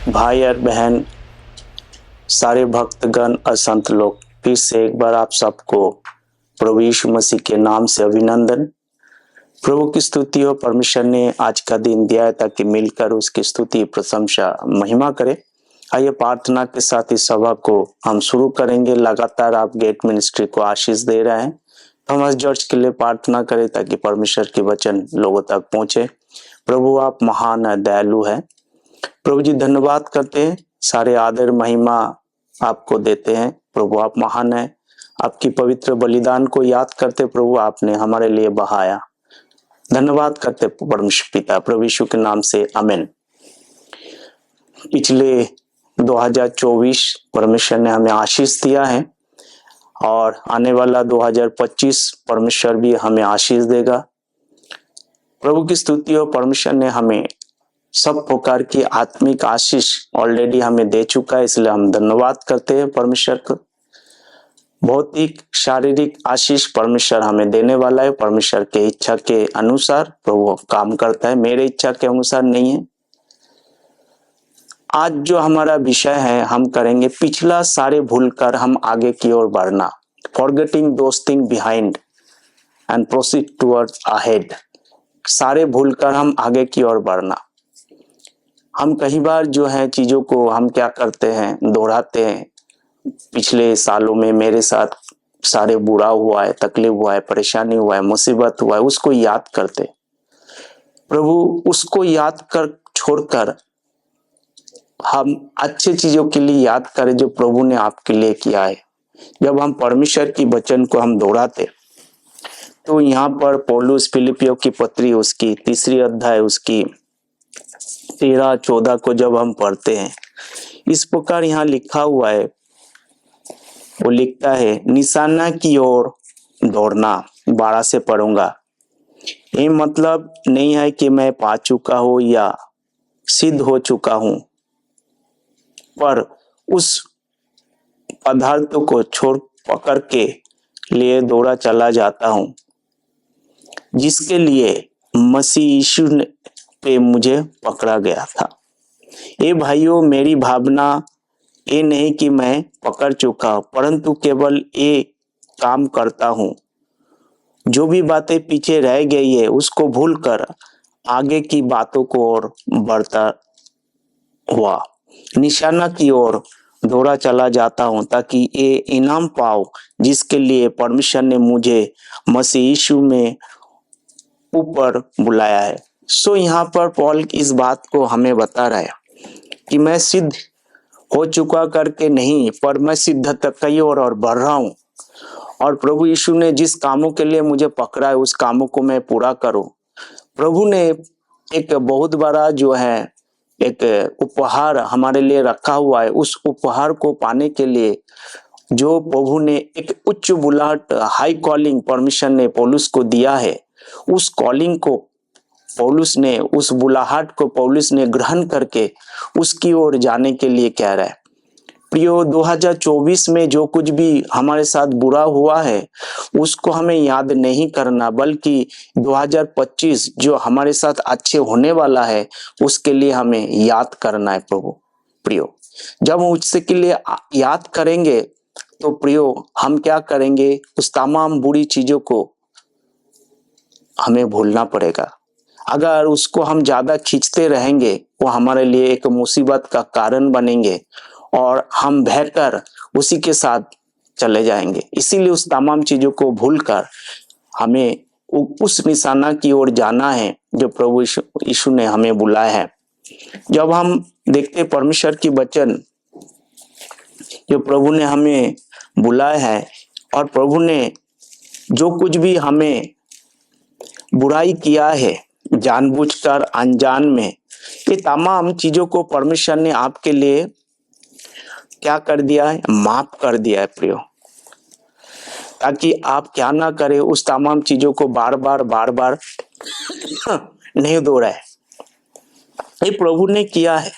भाई और बहन, सारे भक्तगण और संत लोग, फिर से एक बार आप सबको प्रभु यीशु मसीह के नाम से अभिनंदन। प्रभु की स्तुति हो। परमेश्वर ने आज का दिन दिया है ताकि मिलकर उसकी स्तुति, प्रशंसा, महिमा करें। आइए प्रार्थना के साथ इस सभा को हम शुरू करेंगे। लगातार आप गेट मिनिस्ट्री को आशीष दे रहे हैं। थॉमस जॉर्ज के लिए प्रार्थना करें ताकि परमेश्वर के वचन लोगों तक पहुंचे। प्रभु आप महान है, दयालु है। प्रभु जी धन्यवाद करते हैं, सारे आदर महिमा आपको देते हैं। प्रभु आप महान है। आपकी पवित्र बलिदान को याद करते प्रभु, आपने हमारे लिए बहाया। धन्यवाद करते परमेश्वर पिता, प्रभु यीशु के नाम से आमीन। पिछले 2024 परमेश्वर ने हमें आशीष दिया है और आने वाला 2025 परमेश्वर भी हमें आशीष देगा। प्रभु की स्तुति हो। परमेश्वर ने हमें सब प्रकार की आत्मिक आशीष ऑलरेडी हमें दे चुका है, इसलिए हम धन्यवाद करते हैं परमेश्वर को। भौतिक शारीरिक आशीष परमेश्वर हमें देने वाला है। परमेश्वर के इच्छा के अनुसार प्रभु काम करता है, मेरे इच्छा के अनुसार नहीं है। आज जो हमारा विषय है, हम करेंगे पिछला सारे भूलकर हम आगे की ओर बढ़ना। Forgetting those thing behind and proceed towards ahead. सारे भूलकर हम आगे की ओर बढ़ना। हम कई बार जो है चीजों को हम क्या करते हैं, दोहराते हैं। पिछले सालों में मेरे साथ सारे बुरा हुआ है, तकलीफ हुआ है, परेशानी हुआ है, मुसीबत हुआ है, उसको याद करते। प्रभु उसको याद कर छोड़कर हम अच्छे चीजों के लिए याद करें जो प्रभु ने आपके लिए किया है। जब हम परमेश्वर की वचन को हम दोहराते तो यहाँ पर पौलुस फिलिपियों की पत्री उसकी 3 अध्याय उसकी 13-14 को जब हम पढ़ते हैं, इस प्रकार यहाँ लिखा हुआ है। वो लिखता है, निशाना की ओर दौड़ना। 12 से पढ़ूंगा। ये मतलब नहीं है कि मैं पा चुका हूं या सिद्ध हो चुका हूं, पर उस पदार्थ को छोड़ पकड़ के लिए दौड़ा चला जाता हूं जिसके लिए मसीह यीशु पे मुझे पकड़ा गया था। ये भाइयों, मेरी भावना ये नहीं कि मैं पकड़ चुका हूं, परंतु केवल ये काम करता हूं। जो भी बातें पीछे रह गई है उसको भूलकर आगे की बातों को और बढ़ता हुआ निशाना की ओर दौड़ा चला जाता हूं ताकि ये इनाम पाओ जिसके लिए परमेश्वर ने मुझे मसीह यीशु में ऊपर बुलाया है। सो यहाँ पर पॉल इस बात को हमें बता रहा है कि मैं सिद्ध हो चुका करके नहीं, पर मैं सिद्धता की ओर और बढ़ रहा हूं। और प्रभु यीशु ने जिस कामों के लिए मुझे पकड़ा है उस कामों को मैं पूरा करूं। प्रभु ने एक बहुत बड़ा जो है एक उपहार हमारे लिए रखा हुआ है। उस उपहार को पाने के लिए जो प्रभु ने एक उच्च बुलाहट, हाई कॉलिंग परमिशन ने पौलुस को दिया है, उस कॉलिंग को पौलुस ने, उस बुलाहट को पौलुस ने ग्रहण करके उसकी ओर जाने के लिए कह रहा है। प्रियो, 2024 में जो कुछ भी हमारे साथ बुरा हुआ है उसको हमें याद नहीं करना, बल्कि 2025 जो हमारे साथ अच्छे होने वाला है उसके लिए हमें याद करना है। प्रभु प्रियो, जब हम उसके के लिए याद करेंगे तो प्रियो हम क्या करेंगे, उस तमाम बुरी चीजों को हमें भूलना पड़ेगा। अगर उसको हम ज्यादा खींचते रहेंगे वो हमारे लिए एक मुसीबत का कारण बनेंगे और हम बहकर उसी के साथ चले जाएंगे। इसीलिए उस तमाम चीजों को भूलकर हमें उस निशाना की ओर जाना है जो प्रभु यीशु ने हमें बुलाया है। जब हम देखते परमेश्वर की वचन जो प्रभु ने हमें बुलाया है और प्रभु ने जो कुछ भी हमें बुराई किया है जानबूझकर अनजान में, ये तमाम चीजों को परमेश्वर ने आपके लिए क्या कर दिया है, माफ कर दिया है प्रियो, ताकि आप क्या ना करें, उस तमाम चीजों को बार बार नहीं दोहराए। ये प्रभु ने किया है,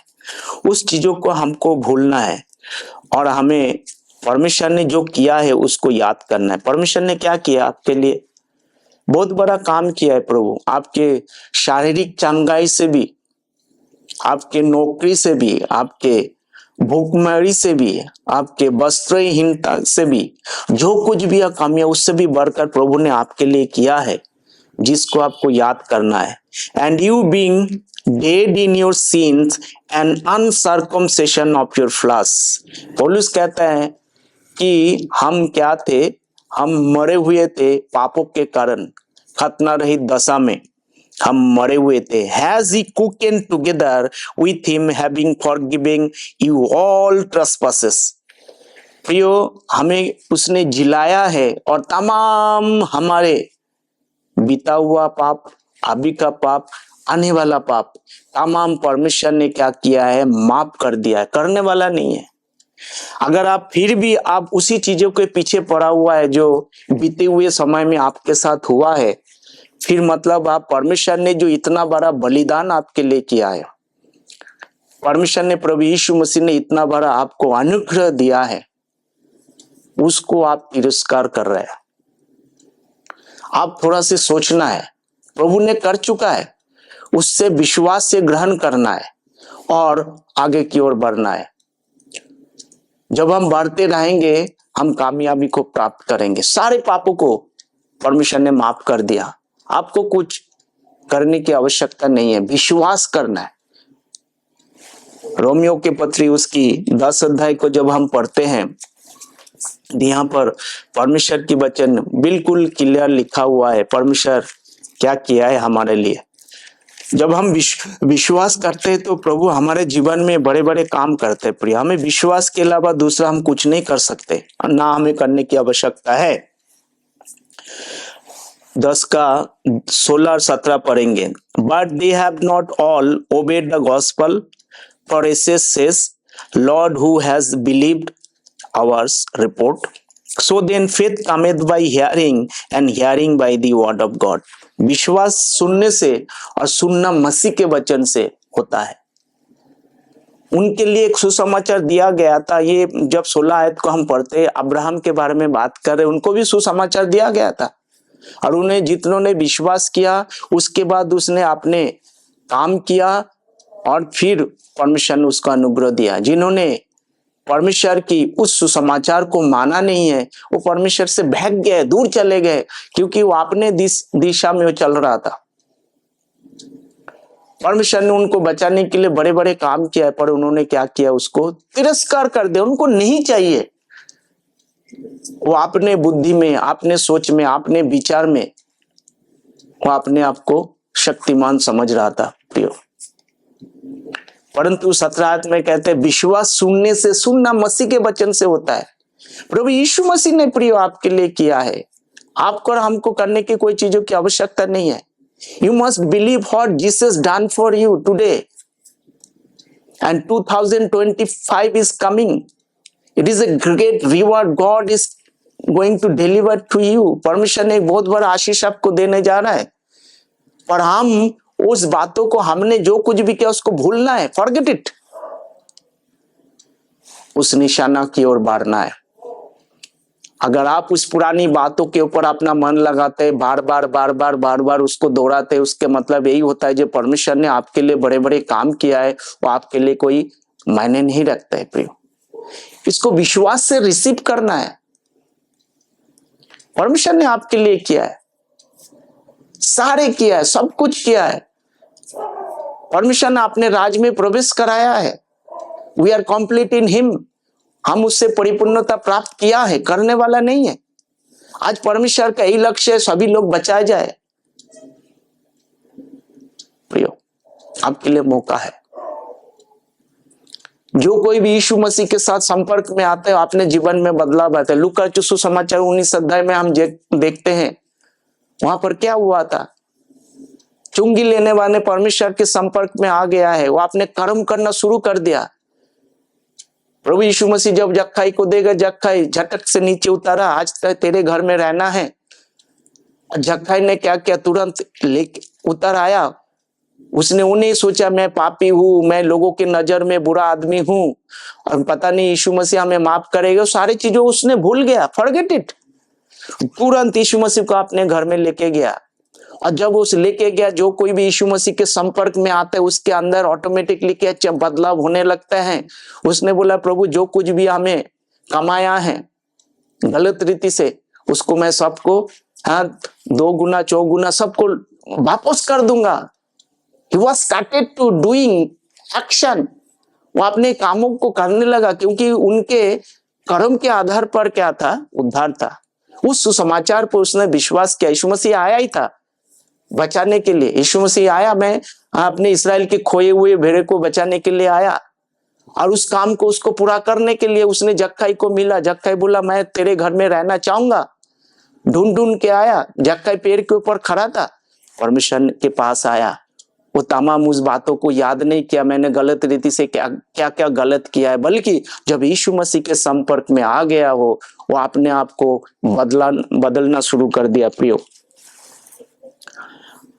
उस चीजों को हमको भूलना है और हमें परमेश्वर ने जो किया है उसको याद करना है। परमेश्वर ने क्या किया आपके लिए, बहुत बड़ा काम किया है प्रभु। आपके शारीरिक चंगाई से भी आपके नौकरी से भी, आपके भूखमरी से भी, आपके वस्त्रहीनता से भी, जो कुछ भी अकामिया उससे भी बढ़कर प्रभु ने आपके लिए किया है, जिसको आपको याद करना है। And you being dead in your sins and uncircumcision of your flesh. पौलुस कहता है कि हम क्या थे, हम मरे हुए थे पापों के कारण, खतना रहित दशा में हम मरे हुए थे। Has he quickened together with him, having forgiven you all trespasses। प्रियो, हमें उसने जिलाया है और तमाम हमारे बीता हुआ पाप, अभी का पाप, आने वाला पाप, तमाम परमेश्वर ने क्या किया है, माफ कर दिया है, करने वाला नहीं है। अगर आप फिर भी आप उसी चीजों के पीछे पड़ा हुआ है जो बीते हुए समय में आपके साथ हुआ है, फिर मतलब आप, परमेश्वर ने जो इतना बड़ा बलिदान आपके लिए किया है, परमेश्वर ने, प्रभु यीशु मसीह ने इतना बड़ा आपको अनुग्रह दिया है, उसको आप तिरस्कार कर रहे हैं। आप थोड़ा से सोचना है, प्रभु ने कर चुका है, उससे विश्वास से ग्रहण करना है और आगे की ओर बढ़ना है। जब हम बढ़ते रहेंगे हम कामयाबी को प्राप्त करेंगे। सारे पापों को परमेश्वर ने माफ कर दिया, आपको कुछ करने की आवश्यकता नहीं है, विश्वास करना है। रोमियो के पत्री उसकी 10 अध्याय को जब हम पढ़ते हैं, यहाँ पर परमेश्वर की वचन बिल्कुल क्लियर लिखा हुआ है, परमेश्वर क्या किया है हमारे लिए। जब हम विश्वास करते हैं तो प्रभु हमारे जीवन में बड़े बड़े काम करते हैं। प्रिय, हमें विश्वास के अलावा दूसरा हम कुछ नहीं कर सकते, ना हमें करने की आवश्यकता है। 10 का 16 और 17 पढ़ेंगे। But they have not all obeyed the gospel, for Esaias says Lord who has believed ours report, so then faith cometh by hearing and hearing by the word of God. विश्वास सुनने से और सुनना मसीह के वचन से होता है। उनके लिए एक सुसमाचार दिया गया था। ये जब 16 आयत को हम पढ़ते, अब्राहम के बारे में बात कर रहे, उनको भी सुसमाचार दिया गया था और उन्हें जितनों ने विश्वास किया, उसके बाद उसने अपने काम किया और फिर परमेश्वर ने उसका अनुग्रह दिया। जिन्होंने परमेश्वर की उस सुसमाचार को माना नहीं है, वो परमेश्वर से भाग गए, दूर चले गए, क्योंकि वो अपने दिशा में वो चल रहा था। परमेश्वर ने उनको बचाने के लिए बड़े बड़े काम किया है, पर उन्होंने क्या किया, उसको तिरस्कार कर दिया। उनको नहीं चाहिए। वो अपने बुद्धि में, अपने सोच में, अपने विचार में वो अपने आप को शक्तिमान समझ रहा था। प्रियो, परंतु 17 में कहते हैं विश्वास सुनने से, सुनना मसीह के वचन से होता है। प्रभु यीशु मसीह ने प्रियो आपके लिए किया है, आपको और हमको करने की कोई चीजों की आवश्यकता नहीं है। You must believe what Jesus done for you today and 2025 is coming. It is a great reward God is going to deliver to you. परमेश्वर ने एक बहुत बड़ा आशीष आपको देने जा रहा है, पर हम उस बातों को, हमने जो कुछ भी किया उसको भूलना है, फॉरगेट इट। उस निशाना की ओर बढ़ना है। अगर आप उस पुरानी बातों के ऊपर अपना मन लगाते हैं, बार बार उसको दोहराते, उसके मतलब यही होता है जो परमेश्वर ने आपके लिए बड़े बड़े काम किया है वो आपके लिए कोई मायने नहीं रखता है। प्रियो, इसको विश्वास से रिसीव करना है। परमेश्वर ने आपके लिए किया है, सारे किया है, सब कुछ किया है। परमेश्वर ने अपने राज में प्रवेश कराया है। We are complete in him. हम उससे परिपूर्णता प्राप्त किया है, करने वाला नहीं है। आज परमेश्वर का यही लक्ष्य है, सभी लोग बचाए जाए। प्रियो, आपके लिए मौका है। जो कोई भी यीशु मसीह के साथ संपर्क में आता है अपने जीवन में बदलाव आता है। लूका सुसमाचार 19 अध्याय में हम देखते हैं, वहां पर क्या हुआ था। चुंगी लेने वाले परमेश्वर के संपर्क में आ गया है, वो आपने कर्म करना शुरू कर दिया। प्रभु यीशु मसीह जब जक्खाई को देगा, जक्खाई झटक से नीचे उतारा, आज तक तेरे घर में रहना है। जक्खाई ने क्या किया, तुरंत लेके उतर आया। उसने उन्हें सोचा मैं पापी हूं, मैं लोगों के नजर में बुरा आदमी हूं और पता नहीं यीशु मसीह हमें माफ करेगा। सारी चीजों उसने भूल गया, फॉरगेट इट। तुरंत यीशु मसीह को अपने घर में लेके गया और जब उस लेके गया, जो कोई भी यीशु मसीह के संपर्क में आता है उसके अंदर ऑटोमेटिकली क्या बदलाव होने लगता है। उसने बोला प्रभु जो कुछ भी हमें कमाया है गलत रीति से, उसको मैं सबको 2 गुना 4 गुना सबको वापस कर दूंगा। He was started to doing action। वो अपने कामों को करने लगा क्योंकि उनके कर्म के आधार पर क्या था, उद्धार था। उस सुसमाचार पर उसने विश्वास किया। यीशु मसीह आया ही था बचाने के लिए। यीशु मसीह आया, मैं अपने इस्राएल के खोए हुए भेड़े को बचाने के लिए आया, और उस काम को उसको पूरा करने के लिए उसने जक्कई को मिला। जक्कई बोला मैं तेरे घर में रहना चाहूंगा। ढूंढ ढूंढ के आया, जक्कई पेड़ के ऊपर खड़ा था, परमेश्वर के पास आया। वो तमाम उस बातों को याद नहीं किया, मैंने गलत रीति से क्या क्या गलत किया है, बल्कि जब यीशु मसीह के संपर्क में आ गया हो, वो अपने आप को बदलना शुरू कर दिया। प्रियो,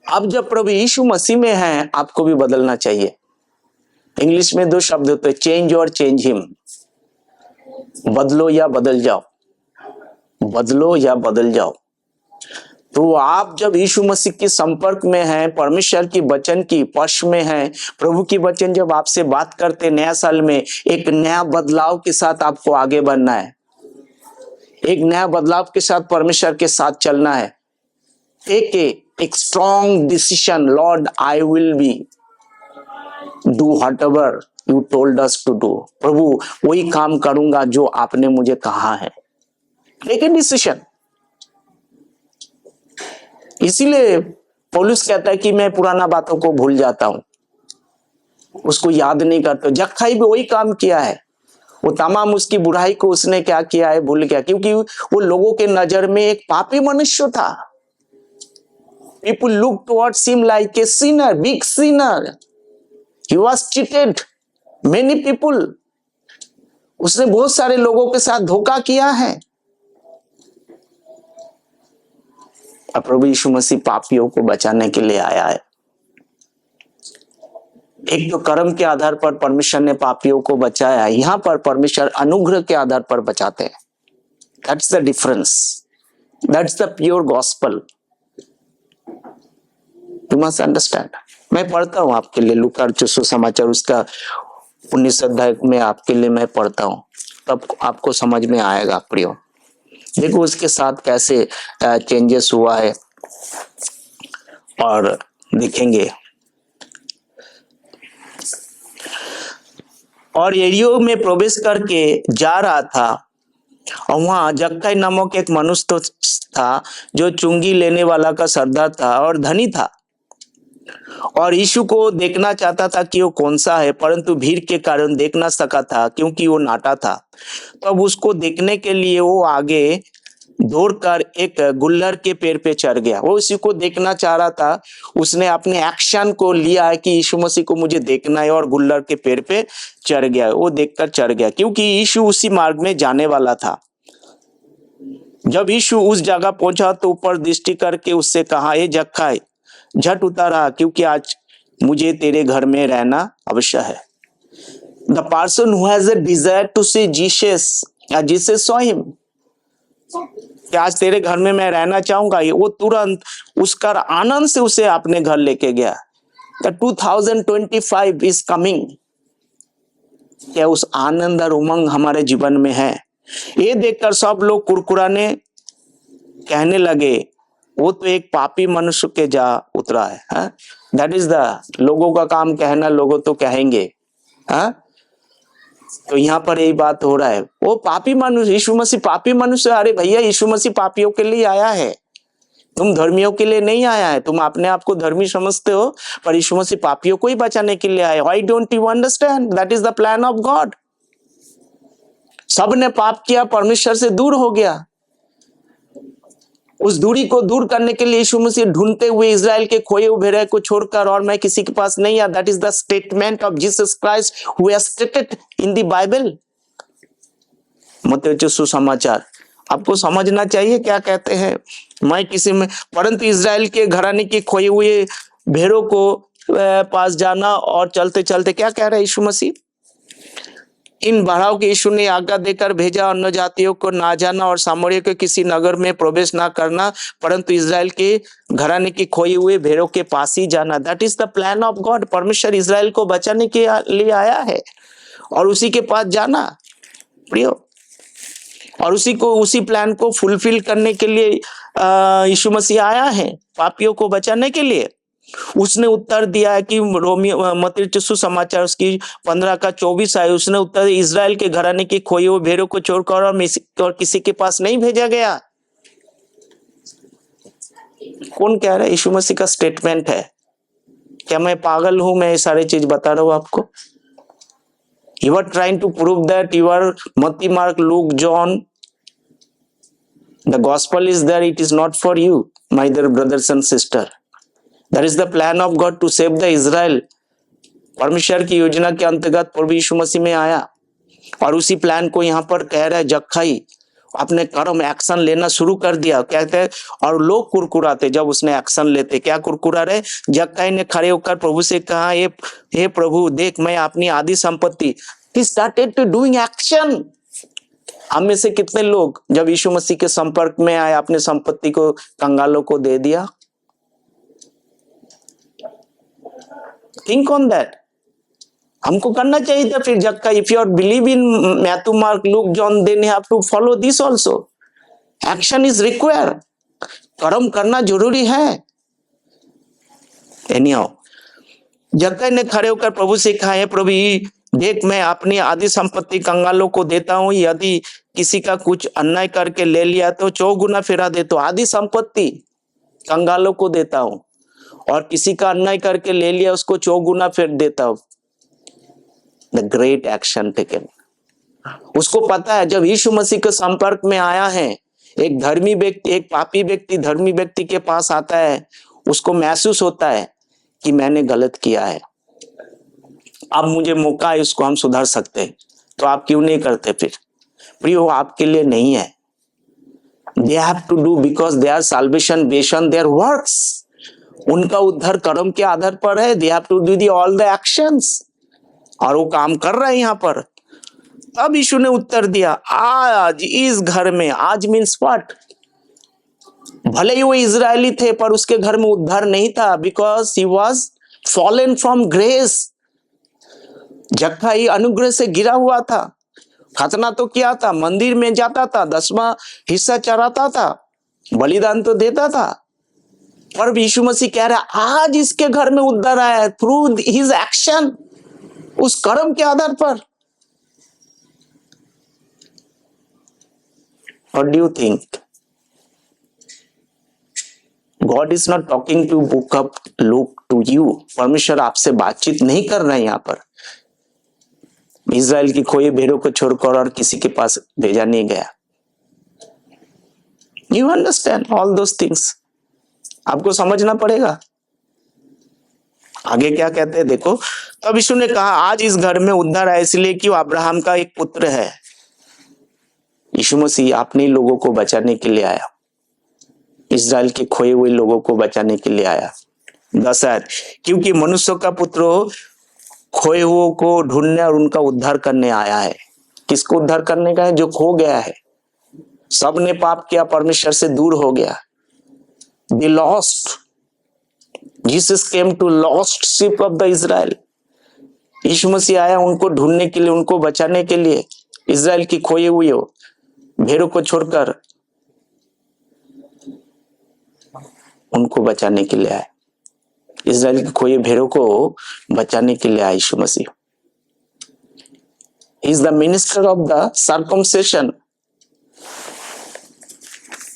अब जब प्रभु यीशु मसीह में है, आपको भी बदलना चाहिए। इंग्लिश में 2 शब्द होते हैं, चेंज और चेंज हिम। बदलो या बदल जाओ, बदलो या बदल जाओ। तो आप जब यीशु मसीह के संपर्क में हैं, परमेश्वर की वचन की पक्ष में हैं, प्रभु की वचन जब आपसे बात करते, नया साल में एक नया बदलाव के साथ आपको आगे बढ़ना है, एक नया बदलाव के साथ परमेश्वर के साथ चलना है। एक strong decision, Lord I will be do whatever you told us to do. प्रभु वही काम करूंगा जो आपने मुझे कहा है। एक डिसीजन। इसीलिए पौलुस कहता है कि मैं पुराना बातों को भूल जाता हूं, उसको याद नहीं करता। जक्कई भी वही काम किया है। वो तमाम उसकी बुराई को उसने क्या किया है, भूल गया, क्योंकि वो लोगों के नजर में एक पापी मनुष्य था। People look towards him like a sinner, big sinner. He was cheated many people। उसने बहुत सारे लोगों के साथ धोखा किया है। अब प्रभु यीशु मसीह पापियों को बचाने के लिए आया है। एक तो कर्म के आधार पर परमेश्वर ने पापियों को बचाया, यहां पर परमेश्वर अनुग्रह के आधार पर बचाते हैं। That's the difference, that's the pure gospel. You must understand. मैं पढ़ता हूं आपके लिए लूका सुसमाचार, उसका 19 अध्याय में आपके लिए मैं पढ़ता हूं, तब आपको समझ में आएगा। प्रियो, देखो उसके साथ कैसे चेंजेस हुआ है और देखेंगे। और यरीहो में प्रवेश करके जा रहा था, और वहां जक्कई नामक एक मनुष्य था जो चुंगी लेने वाला का सरदार था और धनी था, और यीशु को देखना चाहता था कि वो कौन सा है, परंतु भीड़ के कारण देख ना सका था क्योंकि वो नाटा था। तब उसको देखने के लिए वो आगे दौड़कर एक गुल्लर के पेड़ पे चढ़ गया। वो इसी को देखना चाह रहा था। उसने अपने एक्शन को लिया है कि यीशु मसीह को मुझे देखना है, और गुल्लर के पेड़ पे चढ़ गया। वो देखकर चढ़ गया क्योंकि यीशु उसी मार्ग में जाने वाला था। जब यीशु उस जगह पहुंचा तो ऊपर दृष्टि करके उससे कहा, ए जक्कई, झट उतारा, क्योंकि आज मुझे तेरे घर में रहना अवश्य है। The person who has a desire to see Jesus, Jesus saw him, कि आज तेरे घर में मैं रहना चाहूंगा, वो तुरंत उसका आनंद से उसे अपने घर लेके गया। The 2025 is coming. क्या उस आनंद और उमंग हमारे जीवन में है? ये देखकर सब लोग कुरकुराने कहने लगे, वो तो एक पापी मनुष्य के जा उतरा है। दैट इज द, लोगों का काम कहना, लोगों तो कहेंगे। तो यहाँ पर यही बात हो रहा है, वो पापी मनुष्य, यीशु मसीह पापी मनुष्य। अरे भैया, यीशु मसीह पापियों के लिए आया है, तुम धर्मियों के लिए नहीं आया है। तुम अपने आप को धर्मी समझते हो, पर यीशु मसीह पापियों को ही बचाने के लिए आया। Why don't you understand? That is the plan of God. सबने पाप किया, परमेश्वर से दूर हो गया। उस दूरी को दूर करने के लिए यीशु मसीह ढूंढते हुए इजराइल के खोए हुए भेड़े को छोड़कर, और मैं किसी के पास नहीं आया। That is the statement of Jesus Christ who has stated in the Bible. मत्ती सुसमाचार आपको समझना चाहिए क्या कहते हैं। मैं किसी में, परंतु इजराइल के घराने के खोए हुए भेड़ों को पास जाना, और चलते चलते क्या कह रहे हैं यीशु मसीह? इन बढ़ाव के यीशु ने आज्ञा देकर भेजा, अन्य जातियों को ना जाना और सामरिया के किसी नगर में प्रवेश ना करना, परंतु इजराइल के घराने की खोई हुए भेड़ों के पास ही जाना। That is the plan of God. परमेश्वर इजराइल को बचाने के लिए आया है और उसी के पास जाना प्रियो, और उसी प्लान को फुलफिल करने के लिए यीशु मसीह आया है, पापियों को बचाने के लिए। उसने उत्तर दिया है कि रोमियो मत्ती सुसमाचार उसकी 15 का 24 है, उसने उत्तर इजराइल के घराने की खोई हुई भेड़ों को छोड़कर और किसी के पास नहीं भेजा गया। कौन कह रहा है? यीशु मसीह का स्टेटमेंट है। क्या मैं पागल हूं? मैं ये सारी चीज बता रहा हूं आपको। You are trying to prove that you are Matthew, Mark, Luke, John. The gospel is there. It is not for you, my dear brothers and sisters. That is the plan of God to save the Israel. परमेश्वर की योजना के अंतर्गत प्रभु यीशु मसीह में आया और उसी plan को यहाँ पर कह रहा है जक्कई अपने कर्म एक्शन लेना शुरू कर दिया। कहते हैं और लोग कुरकुराते जब उसने एक्शन लेते। क्या कुरकुरा रहे? जक्कई ने खड़े होकर प्रभु से कहा, हे प्रभु देख मैं अपनी आधी संपत्ति। He started to doing action. हम में से कितने लोग जब यीशु मसीह के संपर्क में आए अपने संपत्ति को कंगालों को दे दिया? Think on that. हमको करना चाहिए था फिर जक्का। If you are believe in Matthew, Mark, Luke, John, then you have to follow this also. Action is required. कर्म करना जरूरी है। एनीहाउ जक्का ने खड़े होकर प्रभु से कहा, है प्रभु देख मैं अपनी आधी संपत्ति कंगालों को देता हूं, यदि किसी का कुछ अन्याय करके ले लिया तो 4 गुना फिरा दे। तो आधी संपत्ति कंगालों को देता हूं और किसी का अन्याय करके ले लिया उसको 4 गुना फिर देता हूं। The great action taken. उसको पता है जब यीशु मसीह के संपर्क में आया है, एक धर्मी व्यक्ति, एक पापी व्यक्ति धर्मी व्यक्ति के पास आता है, उसको महसूस होता है कि मैंने गलत किया है, अब मुझे मौका है, इसको हम सुधार सकते हैं। तो आप क्यों नहीं करते फिर? प्रियो आपके लिए नहीं है। They have to do because their salvation based on their works. उनका उद्धार कर्म के आधार पर है। They have to do all the actions. और वो काम कर रहे हैं यहाँ पर। तब यीशु ने उत्तर दिया, आज इस घर में, आज मीन्स व्हाट? भले ही वो इजरायली थे पर उसके घर में उद्धार नहीं था, because he was fallen from grace. जक्का ही अनुग्रह से गिरा हुआ था। खतना तो किया था, मंदिर में जाता था, 10वां हिस्सा चढ़ाता था, बलिदान तो देता था, पर यीशु मसीह कह रहा है आज इसके घर में उद्धार आया है थ्रू हिज एक्शन, उस कर्म के आधार पर। What do you think? God is not talking to book of Luke to you. परमेश्वर आपसे बातचीत नहीं कर रहा है यहाँ पर। इजराइल की खोई भेड़ों को छोड़कर और किसी के पास भेजा नहीं गया। You understand all those things? आपको समझना पड़ेगा। आगे क्या कहते हैं देखो। तब यीशु ने कहा आज इस घर में उद्धार है इसलिए कि वो अब्राहम का एक पुत्र है। यीशु मसीह अपने लोगों को बचाने के लिए आया, इजराइल के खोए हुए लोगों को बचाने के लिए आया। 10 आयत, क्योंकि मनुष्य का पुत्र खोए हुओं को ढूंढने और उनका उद्धार करने आया है। किसको उद्धार करने का है? जो खो गया है। सबने पाप किया, परमेश्वर से दूर हो गया। They lost. Jesus came to lost sheep of the Israel. यीशु मसीह आया उनको ढूंढने के लिए, उनको बचाने के लिए। इजराइल की खोई हुई हो भेड़ों को छोड़कर उनको बचाने के लिए आया। इजराइल की खोई भेड़ों को बचाने के लिए आया यीशु मसीह। He is the minister of the circumcision.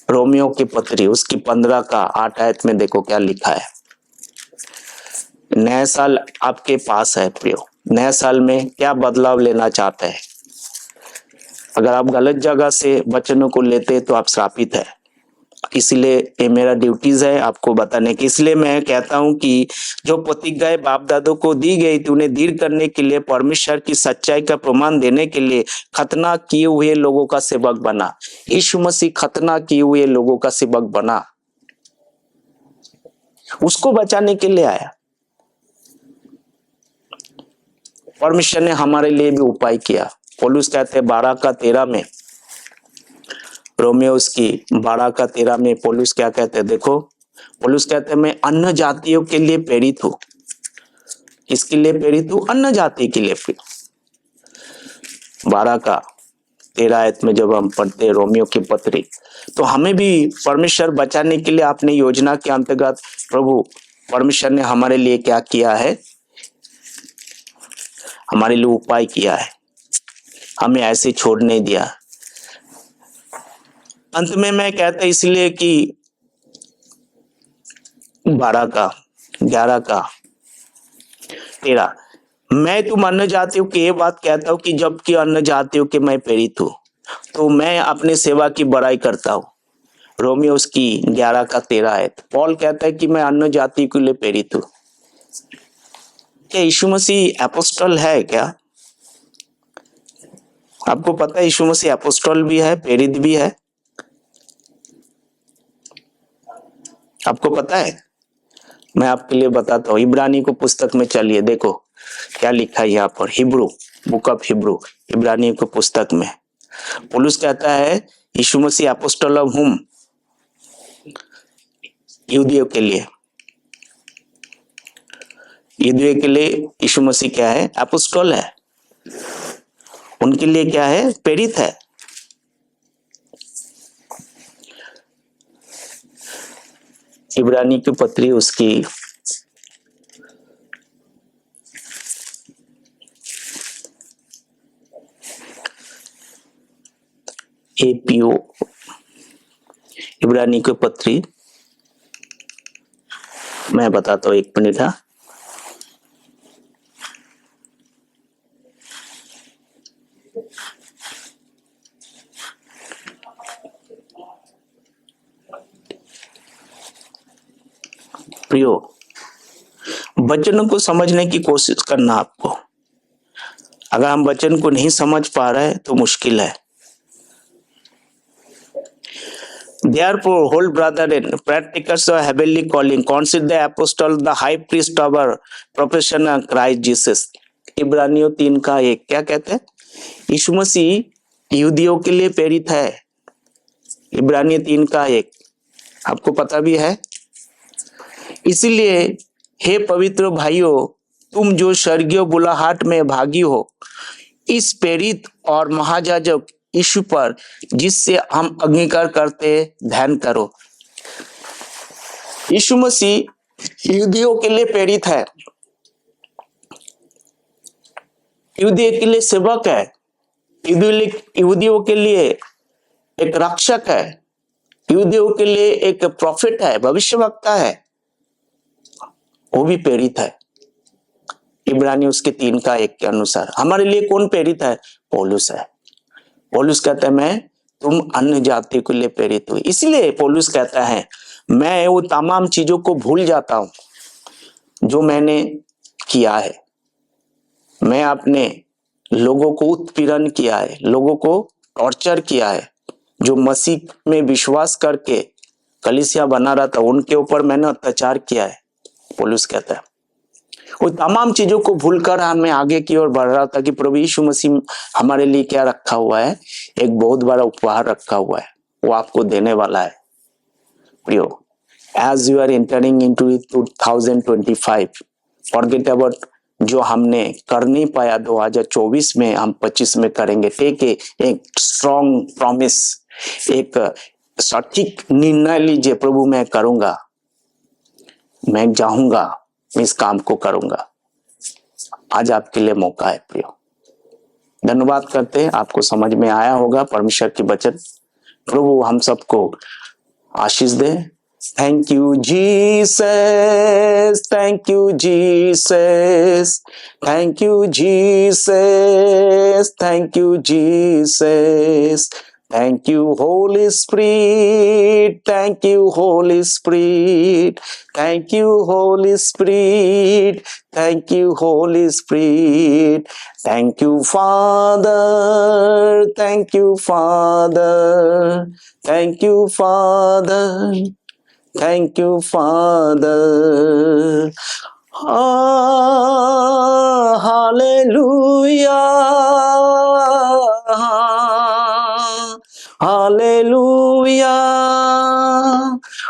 Romeo की पत्री उसकी 15 का 8 आयत में देखो क्या लिखा है। नया साल आपके पास है प्रियो। नया साल में क्या बदलाव लेना चाहते हैं? अगर आप गलत जगह से वचनों को लेते तो आप श्रापित है। इसलिए ये मेरा ड्यूटीज है आपको बताने की। इसलिए मैं कहता हूं कि जो प्रतिज्ञाएं बाप दादों को दी गई थी उन्हें दृढ़ करने के लिए, परमेश्वर की सच्चाई का प्रमाण देने के लिए खतना किए हुए लोगों का सेवक बना। यीशु मसीह खतना किए हुए लोगों का सेवक बना, उसको बचाने के लिए आया। परमेश्वर ने हमारे लिए भी उपाय किया। पौलुस कहते हैं 12:13 में, रोमियो उसकी 12:13 में पौलुस क्या कहते हैं, देखो पौलुस कहते हैं मैं अन्य जातियों के लिए प्रेरित हूं। किसके लिए प्रेरित हूं? अन्य जाति के लिए। 12:13 में जब हम पढ़ते हैं रोमियो की पत्री, तो हमें भी परमेश्वर बचाने के लिए अपने योजना के अंतर्गत प्रभु परमेश्वर ने हमारे लिए क्या किया है, हमारे लिए उपाय किया है, हमें ऐसे छोड़ नहीं दिया। अंत में मैं कहता इसलिए कि 12:11 मैं तुम अन्य जातियों की ये बात कहता हूं कि जबकि अन्य जातियों के मैं प्रेरित हूं, तो मैं अपने सेवा की बड़ाई करता हूं। रोमियो उसकी 11:13 है। पॉल कहता है कि मैं अन्य जाति के लिए प्रेरित हूं। क्या यीशु मसीह एपोस्टल है क्या? आपको पता है यीशु मसीह एपोस्टल भी है, प्रेरित भी है? आपको पता है? मैं आपके लिए बताता हूँ। इब्रानी को पुस्तक में चलिए, देखो क्या लिखा है यहाँ पर, हिब्रू, बुक ऑफ हिब्रू, इब्रानी को पुस्तक में पौलुस कहता है यीशु मसीह एपोस्टल ऑफ हुम, यहूदियों के लिए, यहूदियों के लिए यीशु मसीह क्या है? एपोस्टल है। उनके लिए क्या है? प्रेरित है। इब्रानी की पत्री उसकी एपीओ, इब्रानी की पत्री मैं बताता हूँ, 1 मिनट। हाँ, प्रियो, वचनों को समझने की कोशिश करना आपको। अगर हम वचन को नहीं समझ पा रहे तो मुश्किल है। Therefore, whole brethren, practitioners of heavenly calling, consider the apostle, the high priest of our profession, Christ Jesus. इब्रानियों 3:1 क्या कहते हैं? यीशु मसीह यहूदियों के लिए प्रेरित है। इब्रानियों 3:1 आपको पता भी है। इसीलिए हे पवित्र भाइयों, तुम जो स्वर्गीय बुलाहट में भागी हो, इस प्रेरित और महायाजक यीशु पर जिससे हम अंगीकार करते ध्यान करो। यीशु मसीह यहूदियों के लिए प्रेरित है, यहूदियों के लिए सेवक है, यहूदियों के लिए एक रक्षक है, यहूदियों के लिए एक प्रॉफिट है, भविष्यवक्ता है, वो भी प्रेरित है। इब्रानी उसके 3:1 के अनुसार हमारे लिए कौन प्रेरित है? पौलुस है। पौलुस कहता है मैं तुम अन्य जाति के लिए प्रेरित हुई। इसलिए पौलुस कहता है मैं वो तमाम चीजों को भूल जाता हूं जो मैंने किया है। मैं अपने लोगों को उत्पीड़न किया है, लोगों को टॉर्चर किया है, जो मसीह में विश्वास करके कलीसिया बना रहा था उनके ऊपर मैंने अत्याचार किया है। पौलुस कहता है वो तमाम चीजों को भूलकर मैं आगे की ओर बढ़ रहा था कि प्रभु यीशु मसीह हमारे लिए क्या रखा हुआ है, एक बहुत बड़ा उपहार रखा हुआ है, वो आपको देने वाला है। प्रियो, as you are entering into 2025, forget about जो हमने कर नहीं पाया 2024 में, हम 25 में करेंगे। टेक एक स्ट्रॉन्ग प्रॉमिस, एक सटीक निर्णय लीजिए, प्रभु मैं करूंगा, मैं जाऊंगा, इस काम को करूंगा। आज आपके लिए मौका है प्रियो। धन्यवाद करते हैं, आपको समझ में आया होगा परमेश्वर की वचन। प्रभु हम सबको आशीष दे। Thank you Jesus, thank you Jesus, thank you Jesus, thank you Jesus, thank you Holy Spirit, thank you Holy Spirit, thank you Holy Spirit, thank you Holy Spirit, thank you Father, thank you Father, thank you Father, thank you Father, hallelujah, hallelujah,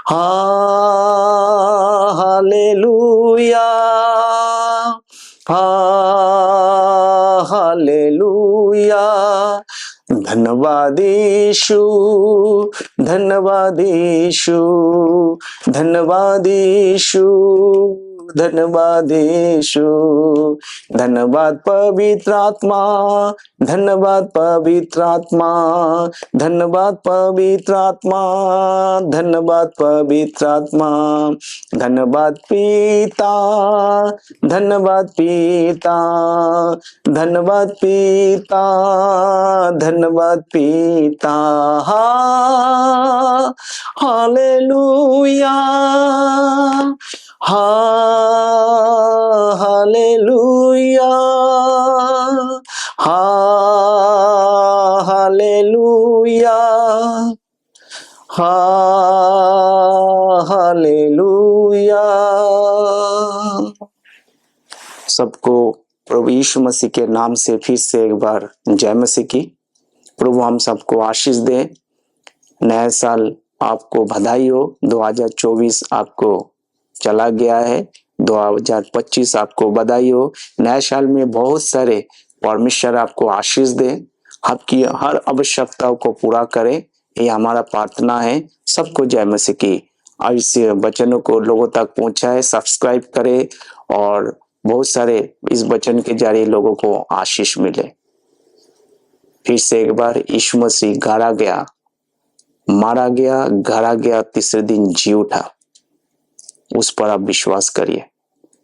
hallelujah, hallelujah. धन्यवाद यीशु, धन्यवाद यीशु, धन्यवाद यीशु, धन्यवाद यीशु। धन्यवाद पवित्र आत्मा, धन्यवाद पवित्र आत्मा, धन्यवाद पवित्र आत्मा, धन्यवाद पवित्र आत्मा। धन्यवाद पिता, धन्यवाद पिता, धन्यवाद पिता, धन्यवाद पिता। Hallelujah, hallelujah, hallelujah, hallelujah. सबको प्रभु यीशु मसीह के नाम से फिर से एक बार जय मसीह की। प्रभु हम सबको आशीष दे। नया साल आपको बधाई हो। 2024 आपको चला गया है, 2025 आपको बधाई हो। नए साल में बहुत सारे परमेश्वर आपको आशीष दे, आपकी हर आवश्यकताओं को पूरा करे, ये हमारा प्रार्थना है। सबको जय मसीह की। और इस वचनों को लोगों तक पहुंचाए, सब्सक्राइब करे और बहुत सारे इस वचन के जरिए लोगों को आशीष मिले। फिर से एक बार, यीशु मसीह गाड़ा गया, मारा गया, गाड़ा गया, तीसरे दिन जी उठा। उस पर आप विश्वास करिए।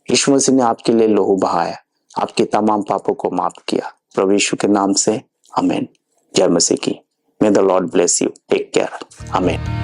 यीशु मसीह ने आपके लिए लहू बहाया, आपके तमाम पापों को माफ किया। प्रभु यीशु के नाम से आमीन। जय मसीह की। May the Lord bless you. Take care. आमीन।